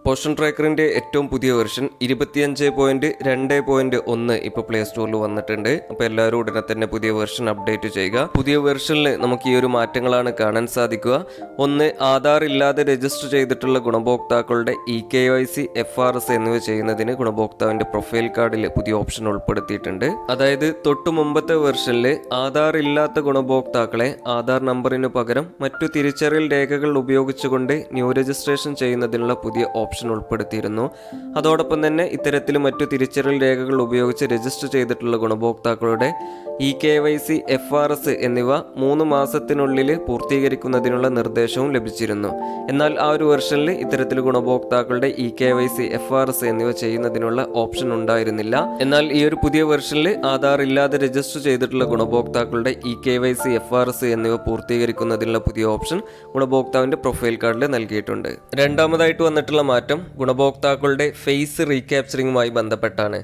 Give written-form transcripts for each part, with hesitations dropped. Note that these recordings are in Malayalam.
പോഷൻ ട്രാക്കറിൻ്റെ ഏറ്റവും പുതിയ വെർഷൻ 25.2.1 ഇപ്പോൾ പ്ലേ സ്റ്റോറിൽ വന്നിട്ടുണ്ട്. അപ്പോൾ എല്ലാവരും ഉടനെ തന്നെ പുതിയ വെർഷൻ അപ്ഡേറ്റ് ചെയ്യുക. പുതിയ വെർഷനിൽ നമുക്ക് ഈ ഒരു മാറ്റങ്ങളാണ് കാണാൻ സാധിക്കുക. ഒന്ന്, ആധാർ ഇല്ലാതെ രജിസ്റ്റർ ചെയ്തിട്ടുള്ള ഗുണഭോക്താക്കളുടെ EKYC, FRS എന്നിവ ചെയ്യുന്നതിന് ഗുണഭോക്താവിൻ്റെ പ്രൊഫൈൽ കാർഡിൽ പുതിയ ഓപ്ഷൻ ഉൾപ്പെടുത്തിയിട്ടുണ്ട്. അതായത് തൊട്ടു മുമ്പത്തെ വെർഷനിൽ ആധാർ ഇല്ലാത്ത ഗുണഭോക്താക്കളെ ആധാർ നമ്പറിന് പകരം മറ്റു തിരിച്ചറിയൽ രേഖകൾ ഉപയോഗിച്ചുകൊണ്ട് ന്യൂ രജിസ്ട്രേഷൻ ചെയ്യുന്നതിനുള്ള പുതിയ ഓപ്ഷൻ ഉൾപ്പെടുത്തിയിരുന്നു. അതോടൊപ്പം തന്നെ ഇത്തരത്തിൽ മറ്റു തിരിച്ചറിയൽ രേഖകൾ ഉപയോഗിച്ച് രജിസ്റ്റർ ചെയ്തിട്ടുള്ള ഗുണഭോക്താക്കളുടെ EKYC, FRS എന്നിവ 3 മാസത്തിനുള്ളിൽ പൂർത്തീകരിക്കുന്നതിനുള്ള നിർദ്ദേശവും ലഭിച്ചിരുന്നു. എന്നാൽ ആ ഒരു വെർഷനിൽ ഇത്തരത്തിൽ ഗുണഭോക്താക്കളുടെ EKYC, FRS എന്നിവ ചെയ്യുന്നതിനുള്ള ഓപ്ഷൻ ഉണ്ടായിരുന്നില്ല. എന്നാൽ ഈ ഒരു പുതിയ വെർഷനിൽ ആധാർ ഇല്ലാതെ രജിസ്റ്റർ ചെയ്തിട്ടുള്ള ഗുണഭോക്താക്കളുടെ EKYC, FRS എന്നിവ പൂർത്തീകരിക്കുന്നതിനുള്ള പുതിയ ഓപ്ഷൻ ഗുണഭോക്താവിന്റെ പ്രൊഫൈൽ കാർഡിൽ നൽകിയിട്ടുണ്ട്. രണ്ടാമതായിട്ട് വന്നിട്ടുള്ള മാറ്റം ഗുണഭോക്താക്കളുടെ ഫേസ് റീക്യാപ്ചറിങ്ങുമായി ബന്ധപ്പെട്ടാണ്.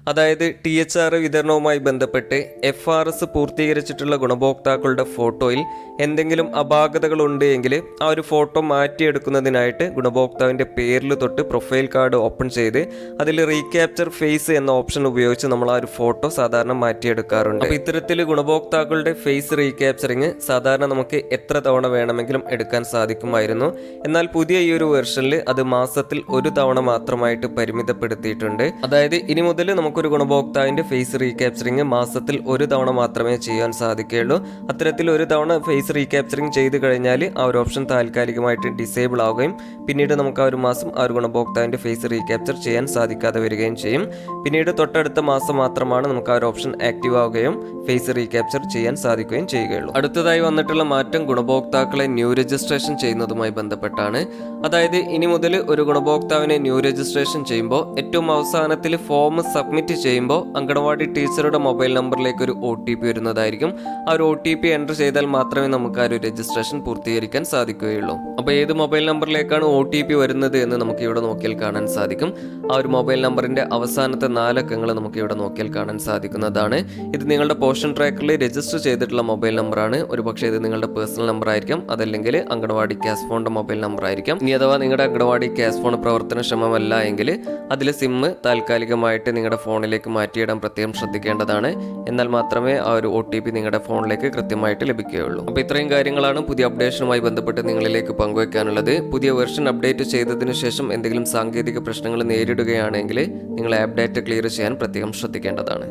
അതായത് THR വിതരണവുമായി ബന്ധപ്പെട്ട് FRS പൂർത്തീകരിച്ചിട്ടുള്ള ഗുണഭോക്താക്കളുടെ ഫോട്ടോയിൽ എന്തെങ്കിലും അപാകതകളുണ്ട് എങ്കിൽ ആ ഒരു ഫോട്ടോ മാറ്റിയെടുക്കുന്നതിനായിട്ട് ഗുണഭോക്താവിൻ്റെ പേരിൽ തൊട്ട് പ്രൊഫൈൽ കാർഡ് ഓപ്പൺ ചെയ്ത് അതിൽ റീക്യാപ്ചർ ഫേസ് എന്ന ഓപ്ഷൻ ഉപയോഗിച്ച് നമ്മൾ ആ ഒരു ഫോട്ടോ സാധാരണ മാറ്റിയെടുക്കാറുണ്ട്. അപ്പോൾ ഇത്തരത്തിൽ ഗുണഭോക്താക്കളുടെ ഫേസ് റീക്യാപ്ചറിങ് സാധാരണ നമുക്ക് എത്ര തവണ വേണമെങ്കിലും എടുക്കാൻ സാധിക്കുമായിരുന്നു. എന്നാൽ പുതിയ ഈ ഒരു വെർഷനിൽ അത് മാസത്തിൽ 1 തവണ മാത്രമായിട്ട് പരിമിതപ്പെടുത്തിയിട്ടുണ്ട്. അതായത് ഇനി മുതൽ നമുക്കൊരു ഗുണഭോക്താവിന്റെ ഫേസ് റീക്യാപ്ചറിങ് മാസത്തിൽ 1 തവണ മാത്രമേ ചെയ്യാൻ സാധിക്കുകയുള്ളൂ. അത്തരത്തിൽ 1 തവണ ഫേസ് റീക്യാപ്ചറിങ് ചെയ്ത് കഴിഞ്ഞാൽ ആ ഒരു ഓപ്ഷൻ താൽക്കാലികമായിട്ട് ഡിസേബിൾ ആവുകയും പിന്നീട് നമുക്ക് ആ ഒരു മാസം ആ ഒരു ഗുണഭോക്താവിന്റെ ഫേസ് റീക്യാപ്ചർ ചെയ്യാൻ സാധിക്കാതെ വരികയും ചെയ്യും. പിന്നീട് തൊട്ടടുത്ത മാസം മാത്രമാണ് നമുക്ക് ആ ഒരു ഓപ്ഷൻ ആക്റ്റീവ് ആവുകയും ഫേസ് റീക്യാപ്ചർ ചെയ്യാൻ സാധിക്കുകയും ചെയ്യുകയുള്ളൂ. അടുത്തതായി വന്നിട്ടുള്ള മാറ്റം ഗുണഭോക്താക്കളെ ന്യൂ രജിസ്ട്രേഷൻ ചെയ്യുന്നതുമായി ബന്ധപ്പെട്ടാണ്. അതായത് ഇനി മുതൽ ഒരു ഗുണഭോക്താവിനെ ന്യൂ രജിസ്ട്രേഷൻ ചെയ്യുമ്പോൾ ഏറ്റവും അവസാനത്തിൽ ഫോം സബ്മിറ്റ് ചെയ്യുമ്പോൾ അങ്കണവാടി ടീച്ചറുടെ മൊബൈൽ നമ്പറിലേക്ക് ഒരു OTP വരുന്നതായിരിക്കും. ആ ഒരു OTP എൻ്റർ ചെയ്താൽ മാത്രമേ നമുക്ക് ആ ഒരു രജിസ്ട്രേഷൻ പൂർത്തീകരിക്കാൻ സാധിക്കുകയുള്ളൂ. അപ്പോൾ ഏത് മൊബൈൽ നമ്പറിലേക്കാണ് OTP വരുന്നത് എന്ന് നമുക്ക് ഇവിടെ നോക്കിയാൽ കാണാൻ സാധിക്കും. ആ ഒരു മൊബൈൽ നമ്പറിന്റെ അവസാനത്തെ 4 അക്കങ്ങൾ നമുക്ക് ഇവിടെ നോക്കിയാൽ കാണാൻ സാധിക്കുന്നതാണ്. ഇത് നിങ്ങളുടെ പോഷൻ ട്രാക്കറിൽ രജിസ്റ്റർ ചെയ്തിട്ടുള്ള മൊബൈൽ നമ്പറാണ്. ഒരുപക്ഷെ ഇത് നിങ്ങളുടെ പേഴ്സണൽ നമ്പർ ആയിരിക്കും, അതല്ലെങ്കിൽ അങ്കണവാടി ക്യാഷ് ഫോണിന്റെ മൊബൈൽ നമ്പർ ആയിരിക്കും. ഇനി അഥവാ നിങ്ങളുടെ അങ്കണവാടി ക്യാഷ് ഫോൺ പ്രവർത്തനക്ഷമമല്ല എങ്കിൽ അതിൽ സിം താൽക്കാലികമായിട്ട് നിങ്ങളുടെ ഫോണിലേക്ക് മാറ്റിയിടാൻ പ്രത്യേകം ശ്രദ്ധിക്കേണ്ടതാണ്. എന്നാൽ മാത്രമേ ആ ഒരു OTP നിങ്ങളുടെ ഫോണിലേക്ക് കൃത്യമായിട്ട് ലഭിക്കുകയുള്ളൂ. അപ്പോൾ ഇത്രയും കാര്യങ്ങളാണ് പുതിയ അപ്ഡേഷനുമായി ബന്ധപ്പെട്ട് നിങ്ങളിലേക്ക് പങ്കുവയ്ക്കാനുള്ളത്. പുതിയ വെർഷൻ അപ്ഡേറ്റ് ചെയ്തതിനു ശേഷം എന്തെങ്കിലും സാങ്കേതിക പ്രശ്നങ്ങൾ നേരിടുകയാണെങ്കിൽ നിങ്ങൾ ആപ്പ് ഡാറ്റ ക്ലിയർ ചെയ്യാൻ പ്രത്യേകം ശ്രദ്ധിക്കേണ്ടതാണ്.